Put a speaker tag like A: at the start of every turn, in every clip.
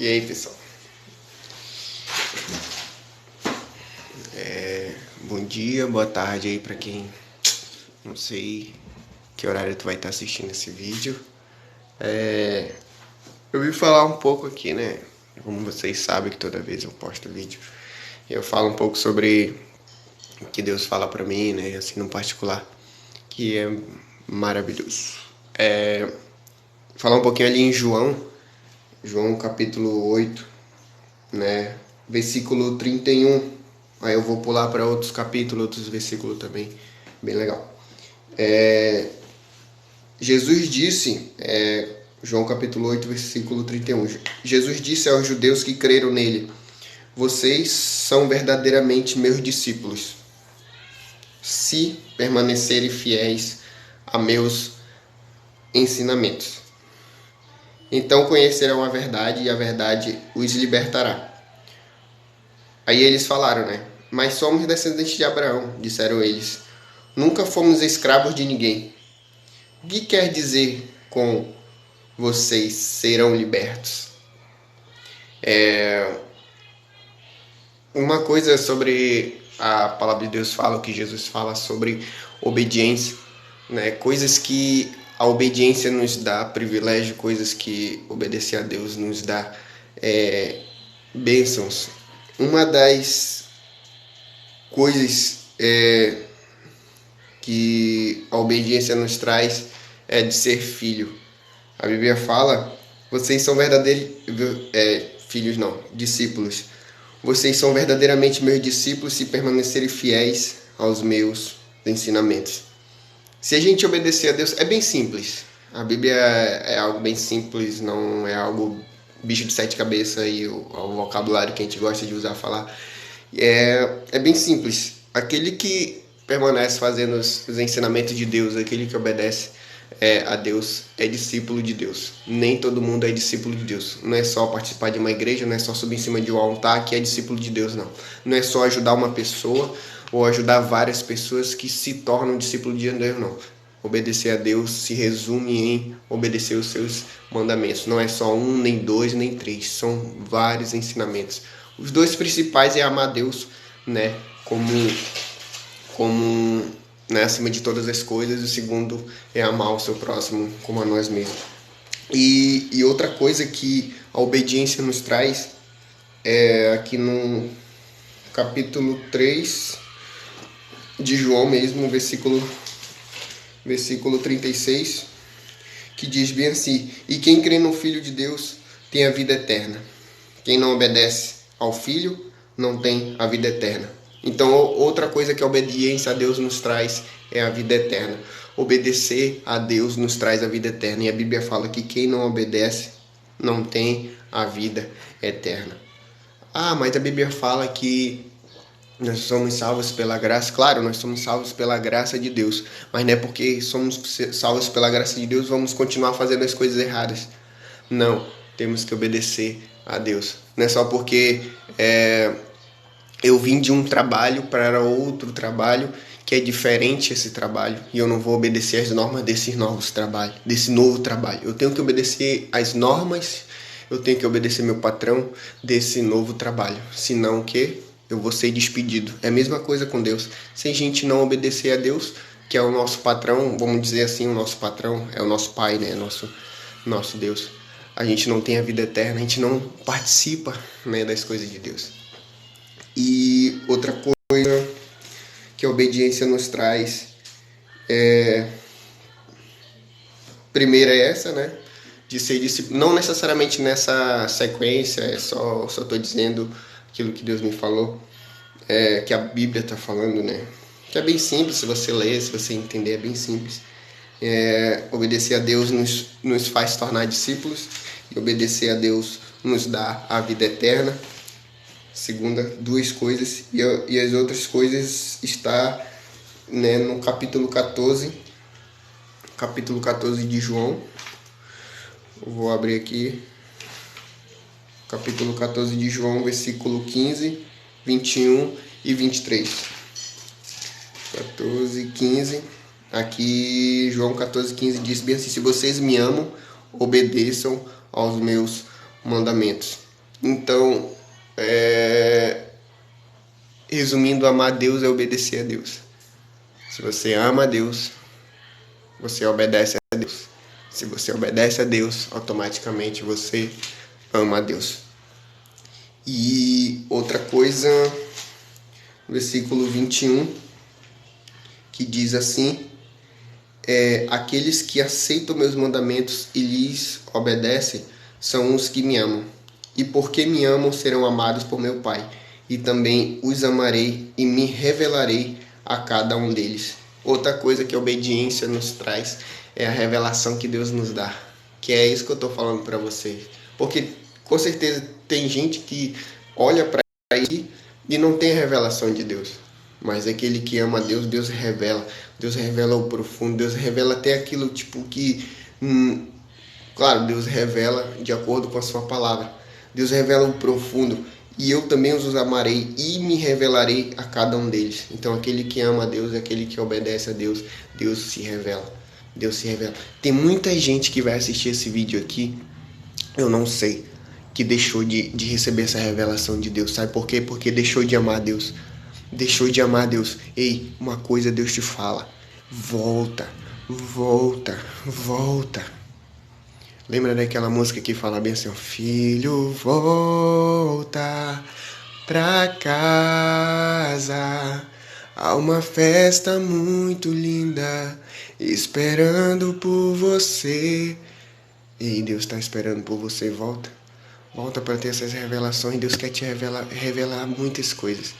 A: E aí, pessoal? Bom dia, boa tarde aí pra quem não sei que horário tu vai estar assistindo esse vídeo. Eu vim falar um pouco aqui, né? Como vocês sabem que toda vez eu posto vídeo, eu falo um pouco sobre o que Deus fala pra mim, né? Assim, no particular, que é maravilhoso. Falar um pouquinho ali em João capítulo 8, né? Versículo 31. Aí eu vou pular para outros capítulos, outros versículos também. Bem legal. Jesus disse, João capítulo 8, versículo 31. Jesus disse aos judeus que creram nele: vocês são verdadeiramente meus discípulos, se permanecerem fiéis a meus ensinamentos. Então conhecerão a verdade e a verdade os libertará. Aí eles falaram, né? Mas somos descendentes de Abraão, disseram eles. Nunca fomos escravos de ninguém. O que quer dizer com vocês serão libertos? Uma coisa sobre a palavra de Deus fala, o que Jesus fala sobre obediência, né? Coisas que a obediência nos dá privilégio, coisas que obedecer a Deus nos dá bênçãos. Uma das coisas que a obediência nos traz é de ser filho. A Bíblia fala, vocês são verdadeiros filhos não, discípulos. Vocês são verdadeiramente meus discípulos se permanecerem fiéis aos meus ensinamentos. Se a gente obedecer a Deus, é bem simples. A Bíblia é algo bem simples, não é algo bicho de sete cabeças e o vocabulário que a gente gosta de usar falar. É bem simples. Aquele que permanece fazendo os ensinamentos de Deus, aquele que obedece a Deus, é discípulo de Deus. Nem todo mundo é discípulo de Deus. Não é só participar de uma igreja, não é só subir em cima de um altar que é discípulo de Deus, não. Não é só ajudar uma pessoa ou ajudar várias pessoas que se tornam discípulo de Deus, não. Obedecer a Deus se resume em obedecer os seus mandamentos. Não é só um, nem dois, nem três. São vários ensinamentos. Os dois principais é amar a Deus, né, como né, acima de todas as coisas. O segundo é amar o seu próximo como a nós mesmos. E outra coisa que a obediência nos traz é aqui no capítulo 3 de João mesmo, versículo 36, que diz bem assim: e quem crê no Filho de Deus tem a vida eterna. Quem não obedece ao Filho não tem a vida eterna. Então, outra coisa que a obediência a Deus nos traz é a vida eterna. Obedecer a Deus nos traz a vida eterna. E a Bíblia fala que quem não obedece não tem a vida eterna. Ah, mas a Bíblia fala que nós somos salvos pela graça. Claro, nós somos salvos pela graça de Deus. Mas não é porque somos salvos pela graça de Deus vamos continuar fazendo as coisas erradas. Não, temos que obedecer a Deus. Não é só porque eu vim de um trabalho para outro trabalho que é diferente esse trabalho e eu não vou obedecer as normas desse novo trabalho. Eu tenho que obedecer as normas, eu tenho que obedecer meu patrão desse novo trabalho. Senão que eu vou ser despedido. É a mesma coisa com Deus. Se a gente não obedecer a Deus, que é o nosso patrão, vamos dizer assim, o nosso patrão é o nosso pai, né? Nosso Deus. A gente não tem a vida eterna, a gente não participa, né, das coisas de Deus. E outra coisa que a obediência nos traz primeira é essa, né? De ser discípulo. Não necessariamente nessa sequência, só estou dizendo aquilo que Deus me falou, que a Bíblia está falando, né? Que é bem simples, se você ler, se você entender, é bem simples. Obedecer a Deus nos faz tornar discípulos e obedecer a Deus nos dá a vida eterna. Segunda, duas coisas, e as outras coisas está, né, no capítulo 14 de João. Eu vou abrir aqui, capítulo 14 de João, versículo 15, 21 e 23. 14, 15. Aqui, João 14, 15 diz bem assim: se vocês me amam, obedeçam aos meus mandamentos. Então, resumindo, amar a Deus é obedecer a Deus. Se você ama a Deus, você obedece a Deus. Se você obedece a Deus, automaticamente você ama a Deus. E outra coisa, versículo 21, que diz assim: aqueles que aceitam meus mandamentos e lhes obedecem são os que me amam. E porque me amam, serão amados por meu Pai. E também os amarei e me revelarei a cada um deles. Outra coisa que a obediência nos traz é a revelação que Deus nos dá. Que é isso que eu estou falando para vocês. Porque com certeza tem gente que olha para isso e não tem a revelação de Deus. Mas aquele que ama a Deus, Deus revela. Deus revela o profundo. Deus revela até aquilo tipo que... claro, Deus revela de acordo com a sua palavra. Deus revela o profundo. E eu também os amarei e me revelarei a cada um deles. Então aquele que ama a Deus, aquele que obedece a Deus, Deus se revela. Deus se revela. Tem muita gente que vai assistir esse vídeo aqui, eu não sei, que deixou de receber essa revelação de Deus. Sabe por quê? Porque deixou de amar a Deus. Deixou de amar a Deus. Ei, uma coisa Deus te fala: volta, volta, volta. Lembra daquela música que fala bem assim: filho, volta pra casa. Há uma festa muito linda esperando por você. Ei, Deus está esperando por você. Volta. Volta para ter essas revelações. Deus quer te revelar muitas coisas.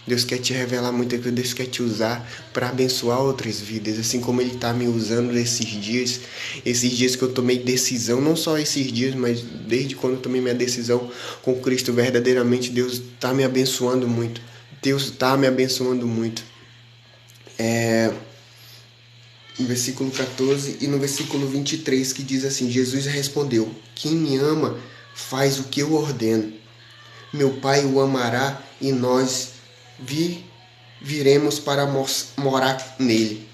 A: Deus quer te revelar muita coisa. Deus quer te usar para abençoar outras vidas. Assim como Ele está me usando nesses dias. Esses dias que eu tomei decisão. Não só esses dias, mas desde quando eu tomei minha decisão com Cristo. Verdadeiramente Deus está me abençoando muito. Deus está me abençoando muito. No versículo 14 e no versículo 23, que diz assim: Jesus respondeu: quem me ama faz o que eu ordeno. Meu Pai o amará e nós viremos para morar nele.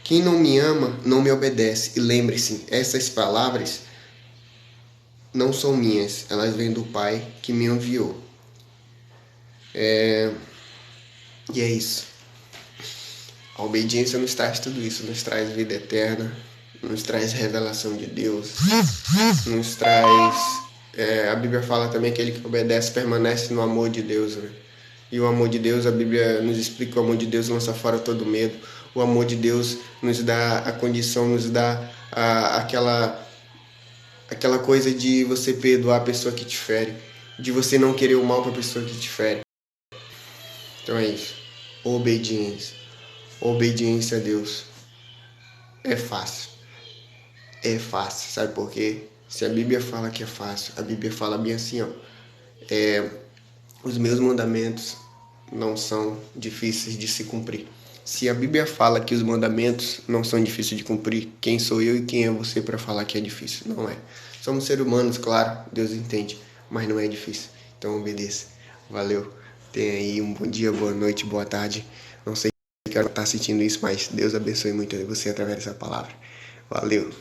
A: Quem não me ama não me obedece. E lembre-se, essas palavras não são minhas, elas vêm do Pai que me enviou. E é isso. A obediência nos traz tudo isso, nos traz vida eterna, nos traz revelação de Deus, nos traz... a Bíblia fala também que aquele que obedece permanece no amor de Deus, né? E o amor de Deus, a Bíblia nos explica que o amor de Deus lança fora todo medo. O amor de Deus nos dá a condição, nos dá aquela coisa de você perdoar a pessoa que te fere, de você não querer o mal para a pessoa que te fere. Então é isso. Obediência. Obediência a Deus é fácil. É fácil, sabe por quê? Se a Bíblia fala que é fácil, a Bíblia fala bem assim, ó. Os meus mandamentos não são difíceis de se cumprir. Se a Bíblia fala que os mandamentos não são difíceis de cumprir, quem sou eu e quem é você para falar que é difícil? Não é. Somos seres humanos, claro, Deus entende, mas não é difícil. Então obedeça. Valeu. Tenha aí um bom dia, boa noite, boa tarde. Não sei quem está assistindo isso, mas Deus abençoe muito você através dessa palavra. Valeu.